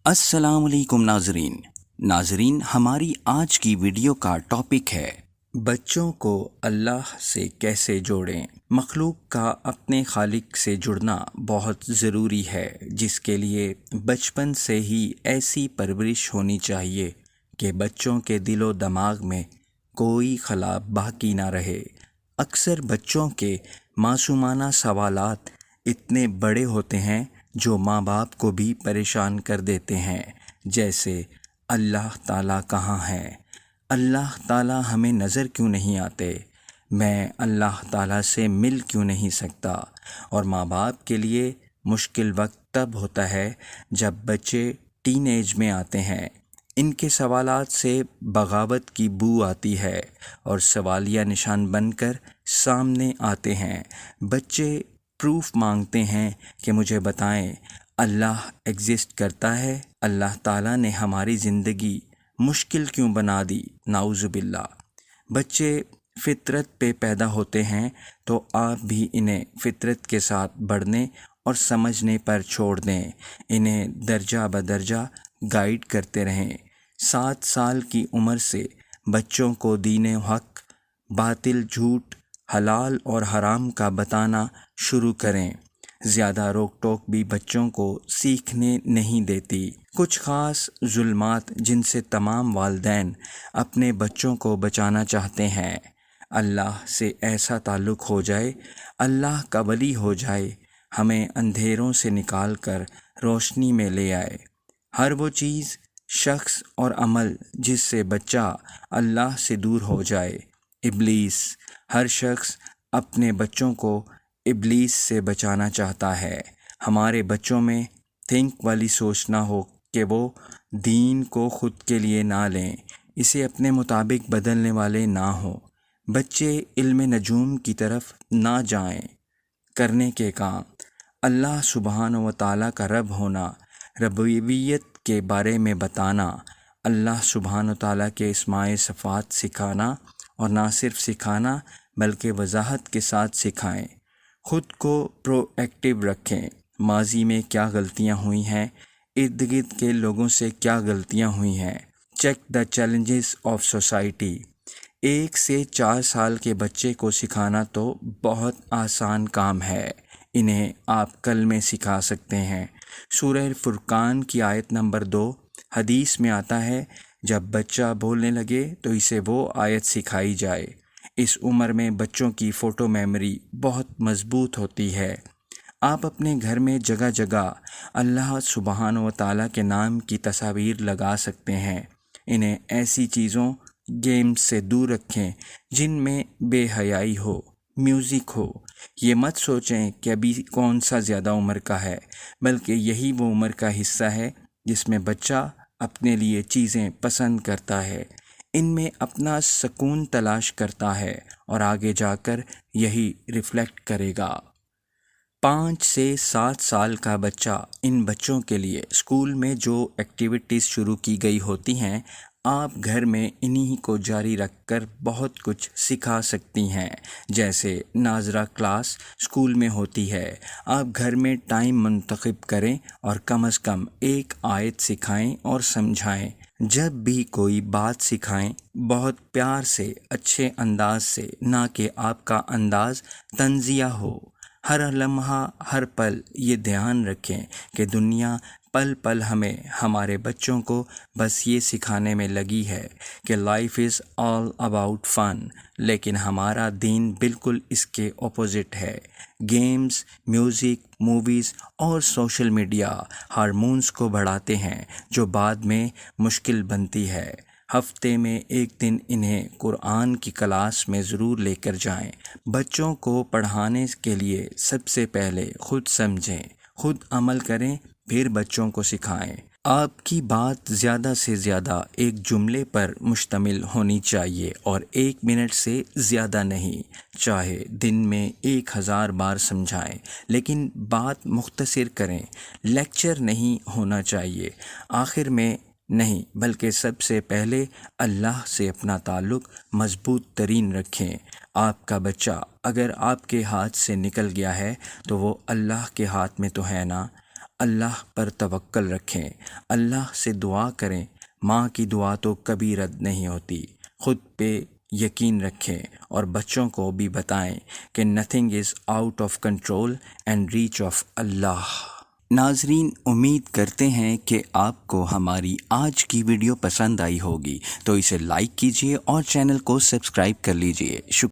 السلام علیکم ناظرین ہماری آج کی ویڈیو کا ٹاپک ہے بچوں کو اللہ سے کیسے جوڑیں۔ مخلوق کا اپنے خالق سے جڑنا بہت ضروری ہے، جس کے لیے بچپن سے ہی ایسی پرورش ہونی چاہیے کہ بچوں کے دل و دماغ میں کوئی خلا باقی نہ رہے۔ اکثر بچوں کے معصومانہ سوالات اتنے بڑے ہوتے ہیں جو ماں باپ کو بھی پریشان کر دیتے ہیں، جیسے اللہ تعالیٰ کہاں ہے؟ اللہ تعالیٰ ہمیں نظر کیوں نہیں آتے؟ میں اللہ تعالیٰ سے مل کیوں نہیں سکتا؟ اور ماں باپ کے لیے مشکل وقت تب ہوتا ہے جب بچے ٹین ایج میں آتے ہیں۔ ان کے سوالات سے بغاوت کی بو آتی ہے اور سوالیہ نشان بن کر سامنے آتے ہیں۔ بچے پروف مانگتے ہیں کہ مجھے بتائیں اللہ ایگزسٹ کرتا ہے؟ اللہ تعالیٰ نے ہماری زندگی مشکل کیوں بنا دی؟ نعوذ باللہ۔ بچے فطرت پہ پیدا ہوتے ہیں تو آپ بھی انہیں فطرت کے ساتھ بڑھنے اور سمجھنے پر چھوڑ دیں، انہیں درجہ بدرجہ گائیڈ کرتے رہیں۔ 7 سال کی عمر سے بچوں کو دین حق، باطل جھوٹ، حلال اور حرام کا بتانا شروع کریں۔ زیادہ روک ٹوک بھی بچوں کو سیکھنے نہیں دیتی۔ کچھ خاص ظلمات جن سے تمام والدین اپنے بچوں کو بچانا چاہتے ہیں۔ اللہ سے ایسا تعلق ہو جائے، اللہ کا ولی ہو جائے، ہمیں اندھیروں سے نکال کر روشنی میں لے آئے۔ ہر وہ چیز، شخص اور عمل جس سے بچہ اللہ سے دور ہو جائے۔ ابلیس، ہر شخص اپنے بچوں کو ابلیس سے بچانا چاہتا ہے۔ ہمارے بچوں میں تھنک والی سوچ نہ ہو کہ وہ دین کو خود کے لیے نہ لیں، اسے اپنے مطابق بدلنے والے نہ ہوں۔ بچے علم نجوم کی طرف نہ جائیں۔ کرنے کے کام: اللہ سبحانہ و تعالیٰ کا رب ہونا، ربوبیت کے بارے میں بتانا، اللہ سبحانہ و تعالیٰ کے اسماء صفات سکھانا، اور نہ صرف سکھانا بلکہ وضاحت کے ساتھ سکھائیں۔ خود کو پرو ایکٹیو رکھیں۔ ماضی میں کیا غلطیاں ہوئی ہیں، ارد گرد کے لوگوں سے کیا غلطیاں ہوئی ہیں۔ Check the challenges of society. 1 سے 4 سال کے بچے کو سکھانا تو بہت آسان کام ہے، انہیں آپ کل میں سکھا سکتے ہیں۔ سورہ فرقان کی آیت نمبر 2 حدیث میں آتا ہے، جب بچہ بولنے لگے تو اسے وہ آیت سکھائی جائے۔ اس عمر میں بچوں کی فوٹو میموری بہت مضبوط ہوتی ہے۔ آپ اپنے گھر میں جگہ جگہ اللہ سبحانہ و تعالیٰ کے نام کی تصاویر لگا سکتے ہیں۔ انہیں ایسی چیزوں، گیمز سے دور رکھیں جن میں بے حیائی ہو، میوزک ہو۔ یہ مت سوچیں کہ ابھی کون سا زیادہ عمر کا ہے، بلکہ یہی وہ عمر کا حصہ ہے جس میں بچہ اپنے لیے چیزیں پسند کرتا ہے، ان میں اپنا سکون تلاش کرتا ہے اور آگے جا کر یہی ریفلیکٹ کرے گا۔ 5 سے 7 سال کا بچہ، ان بچوں کے لیے اسکول میں جو ایکٹیویٹیز شروع کی گئی ہوتی ہیں، آپ گھر میں انہی کو جاری رکھ کر بہت کچھ سکھا سکتی ہیں۔ جیسے ناظرہ کلاس اسکول میں ہوتی ہے، آپ گھر میں ٹائم منتخب کریں اور کم از کم 1 آیت سکھائیں اور سمجھائیں۔ جب بھی کوئی بات سکھائیں، بہت پیار سے، اچھے انداز سے، نہ کہ آپ کا انداز طنزیہ ہو۔ ہر لمحہ، ہر پل یہ دھیان رکھیں کہ دنیا پل پل ہمیں، ہمارے بچوں کو بس یہ سکھانے میں لگی ہے کہ لائف از آل اباؤٹ فن، لیکن ہمارا دین بالکل اس کے اپوزٹ ہے۔ گیمز، میوزک، موویز اور سوشل میڈیا ہارمونز کو بڑھاتے ہیں جو بعد میں مشکل بنتی ہے۔ ہفتے میں 1 دن انہیں قرآن کی کلاس میں ضرور لے کر جائیں۔ بچوں کو پڑھانے کے لیے سب سے پہلے خود سمجھیں، خود عمل کریں، پھر بچوں کو سکھائیں۔ آپ کی بات زیادہ سے زیادہ ایک جملے پر مشتمل ہونی چاہیے اور 1 منٹ سے زیادہ نہیں۔ چاہے دن میں 1000 بار سمجھائیں، لیکن بات مختصر کریں۔ لیکچر نہیں ہونا چاہیے، آخر میں نہیں، بلکہ سب سے پہلے اللہ سے اپنا تعلق مضبوط ترین رکھیں۔ آپ کا بچہ اگر آپ کے ہاتھ سے نکل گیا ہے تو وہ اللہ کے ہاتھ میں تو ہے نا۔ اللہ پر توکل رکھیں، اللہ سے دعا کریں، ماں کی دعا تو کبھی رد نہیں ہوتی۔ خود پہ یقین رکھیں اور بچوں کو بھی بتائیں کہ nothing is out of control and reach of Allah. ناظرین، امید کرتے ہیں کہ آپ کو ہماری آج کی ویڈیو پسند آئی ہوگی، تو اسے لائک کیجیے اور چینل کو سبسکرائب کر لیجیے۔